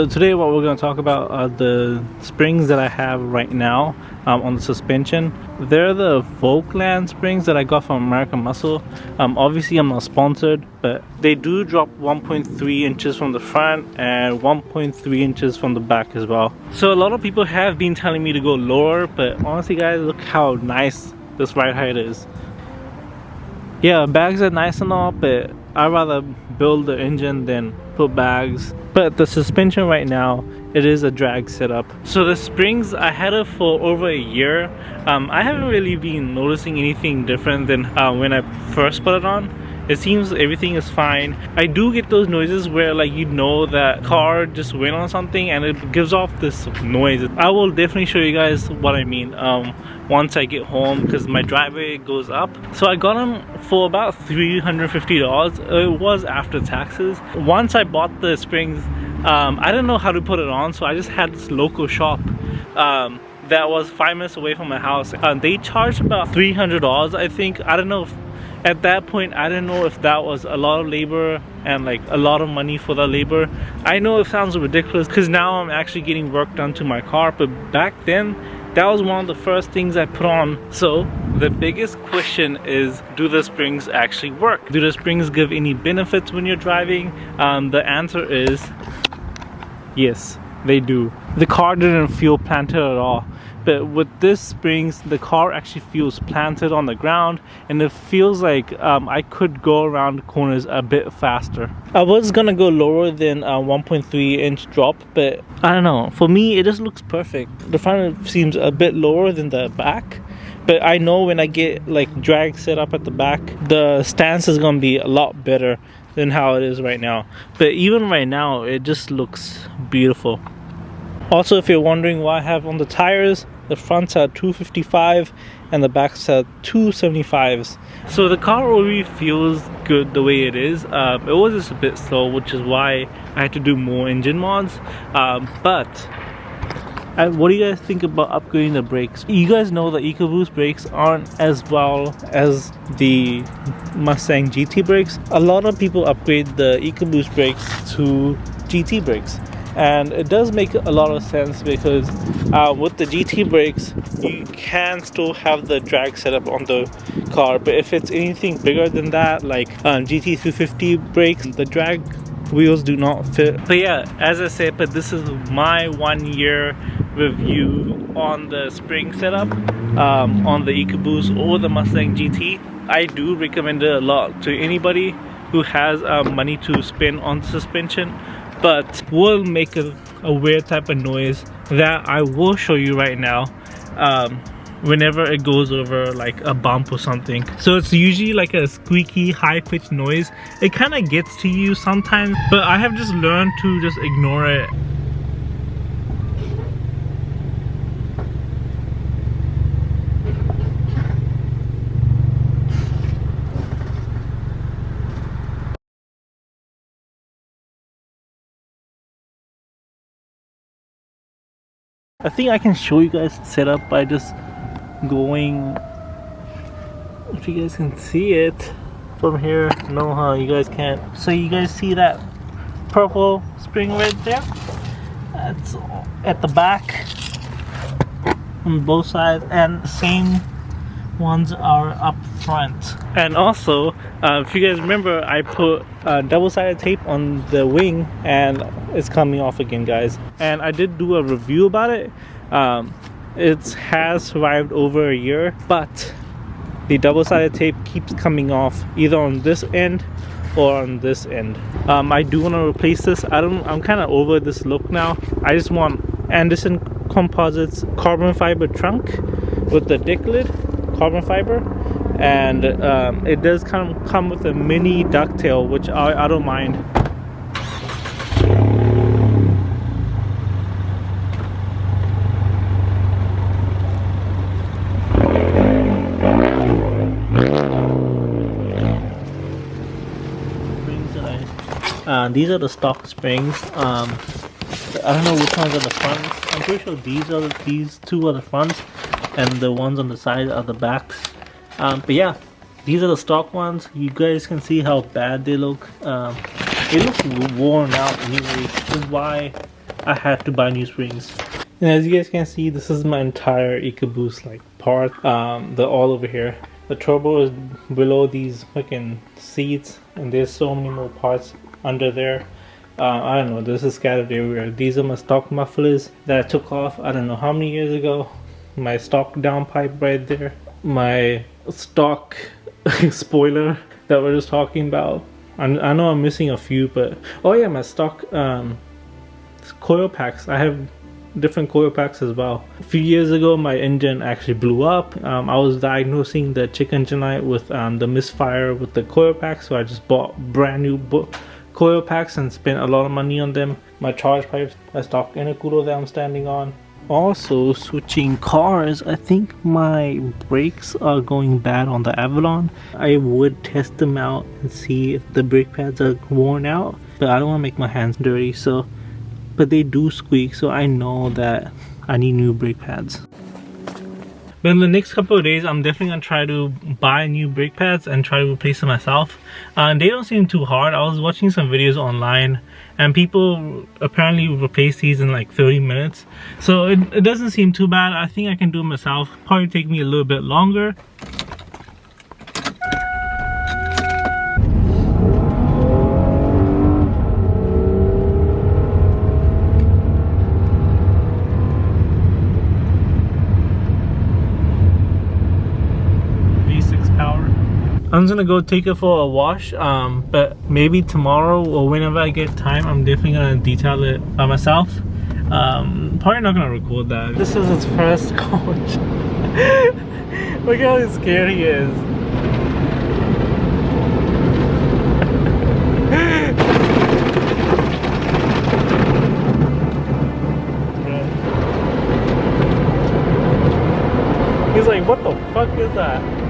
So today what we're going to talk about are the springs that I have right now on the suspension. They're the Volkland springs that I got from American Muscle. Obviously I'm not sponsored, but they do drop 1.3 inches from the front and 1.3 inches from the back as well. So a lot of people have been telling me to go lower, but honestly guys, look how nice this ride height is. Yeah, bags are nice and all, but I'd rather build the engine than put bags. But the suspension right now, it is a drag setup. So the springs, I had it for over a year. I haven't really been noticing anything different than when I first put it on. It seems everything is fine. I do get those noises where like you know that car just went on something and it gives off this noise. I will definitely show you guys what I mean once I get home, because my driveway goes up. So I got them for about $350. It was after taxes. Once I bought the springs, I didn't know how to put it on, so I just had this local shop that was 5 minutes away from my house. They charged about $300, I think. I don't know if at that point I didn't know if that was a lot of labor and like a lot of money for the labor. I know it sounds ridiculous because now I'm actually getting work done to my car, but back then that was one of the first things I put on. So the biggest question is, do the springs actually work? Do the springs give any benefits when you're driving? The answer is yes, they do. The car didn't feel planted at all. But with this springs, the car actually feels planted on the ground, and it feels like I could go around corners a bit faster. I was gonna go lower than 1.3 inch drop, but I don't know. For me, it just looks perfect. The front seems a bit lower than the back, but I know when I get like drag set up at the back, the stance is gonna be a lot better than how it is right now. But even right now, it just looks beautiful. Also, if you're wondering why I have on the tires, the fronts are 255 and the backs are 275s. So the car already feels good the way it is. It was just a bit slow, which is why I had to do more engine mods. But what do you guys think about upgrading the brakes? You guys know the EcoBoost brakes aren't as well as the Mustang GT brakes. A lot of people upgrade the EcoBoost brakes to GT brakes. And it does make a lot of sense because with the GT brakes, you can still have the drag setup on the car. But if it's anything bigger than that, like GT 350 brakes, the drag wheels do not fit. But yeah, as I said, but this is my 1 year review on the spring setup on the EcoBoost or the Mustang GT. I do recommend it a lot to anybody who has money to spend on suspension, but will make a weird type of noise that I will show you right now whenever it goes over like a bump or something. So it's usually like a squeaky high-pitched noise. It kind of gets to you sometimes, but I have just learned to just ignore it. I think I can show you guys setup by just going, if you guys can see it from here. No, huh? You guys can't. So you guys see that purple spring right there? That's at the back on both sides, and the same ones are up front. And also, if you guys remember, I put double-sided tape on the wing and it's coming off again, guys. And I did do a review about it. It has survived over a year, but the double-sided tape keeps coming off either on this end or on this end. I do want to replace this. I'm kind of over this look now. I just want Anderson Composites carbon fiber trunk with the dick lid, carbon fiber, and it does come with a mini ducktail, which I don't mind. These are the stock springs. I don't know which ones are the fronts. I'm pretty sure these two are the fronts, and the ones on the side are the backs. But yeah, these are the stock ones. You guys can see how bad they look. It looks worn out anyway. This is why I had to buy new springs. And as you guys can see, this is my entire EcoBoost like part. They're all over here. The turbo is below these fucking seats, and there's so many more parts under there. I don't know, this is scattered everywhere. These are my stock mufflers that I took off I don't know how many years ago. My stock downpipe right there. My stock spoiler that we're just talking about. I know I'm missing a few, but oh yeah, my stock coil packs. I have different coil packs as well. A few years ago my engine actually blew up. I was diagnosing the check engine light with the misfire with the coil packs, so I just bought brand new coil packs and spent a lot of money on them. My charge pipes, my stock intercooler that I'm standing on. Also, switching cars, I think my brakes are going bad on the Avalon. I would test them out and see if the brake pads are worn out, but I don't want to make my hands dirty, so but they do squeak, so I know that I need new brake pads. But in the next couple of days, I'm definitely gonna try to buy new brake pads and try to replace them myself. They don't seem too hard. I was watching some videos online and people apparently replace these in like 30 minutes. So it doesn't seem too bad. I think I can do it myself. Probably take me a little bit longer. I'm just gonna go take it for a wash, but maybe tomorrow or whenever I get time, I'm definitely gonna detail it by myself. Probably not gonna record that. This is his first coach. Look how scared he is. He's like, what the fuck is that?